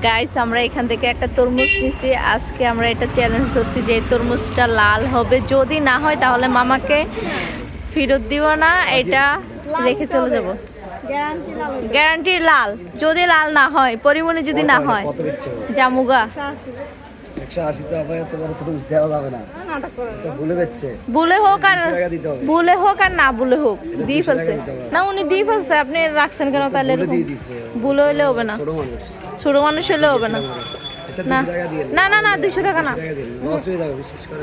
Guys আমরা এখান থেকে একটা তরমুজ নিছি। আজকে আমরা এটা চ্যালেঞ্জ ধরছি যে তরমুজটা লাল হবে, যদি না হয় তাহলে মামাকে ফেরত দিব না, এটা রেখে চলে যাব। গ্যারান্টি লাল, যদি লাল না হয়, পরিমণি যদি না হয় জামুগা 180 তো আবার এত বড় তরমুজ দেওয়া যাবে না, বলে হোক আর বলে হোক আর না বলে হোক দিয়ে ফেলছে না, উনি দিয়ে ফেলছে, আপনি রাখছেন কেন তাহলে? বলে হইলে হবে না, ছোট মানুষ হইলে হবে না। না না না না 200 টাকা না,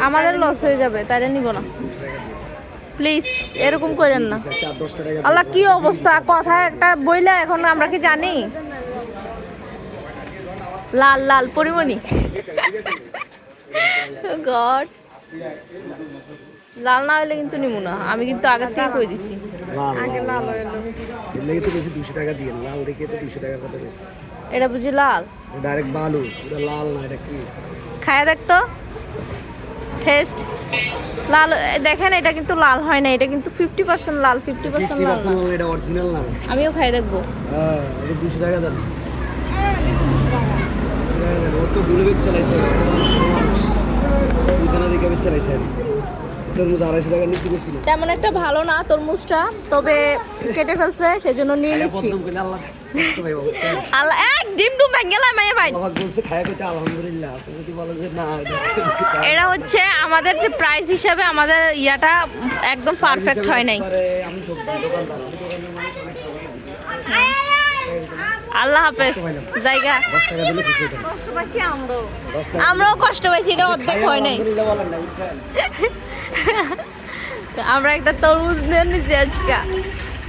আমাদের লস হয়ে যাবে, তাইলে নিব না প্লিজ, এরকম করেন না। আল্লাহ কি অবস্থা, কথা একটা বইলা এখন আমরা কি জানি? লাল লাল পরিমণি গড, লাল না হইলে কিন্তু নিব না, আমি কিন্তু আগে থেকে কই দিছি। এটা বুঝি লাল, ডাইরেক্ট বালু, পুরো লাল না, এটা কি খায়া দেখতো, টেস্ট লাল দেখেন, এটা কিন্তু লাল হয় না, এটা কিন্তু 50% লাল, 50% লাল না, এটা অরিজিনাল না। আমিও খাই দেখবো। হ্যাঁ, এটা 200 টাকা দাম। ও তো বুলে বেচ চালাইছে, বুঝানা দিকে বেচ চালাইছে। তরমুজ 250 টাকা নিচে গেছিল, তেমন একটা ভালো না তরমুজটা, তবে কেটে ফেলছে সেজন্য নিয়ে নিচ্ছি। আল্লাহ এক ডিম ডুম ভেঙ্গেলা মেয়ে ভাই বলছে খায়া খেতে আলহামদুলিল্লাহ, যদি বলো যে না এটা হচ্ছে আমাদের যে প্রাইস হিসাবে আমাদের ইয়াটা একদম পারফেক্ট হয় নাই। আমি সবজি দোকানদার, আল্লাহ হাফেজ জায়গা। 10 টাকা দিলে খুশি হতাম। কষ্ট পাইছি আমরাও কষ্ট পাইছি, এটা অর্ধেক হয় নাই। আমরা একটা তরমুজ নিয়ে নিচ্ছি আজকে।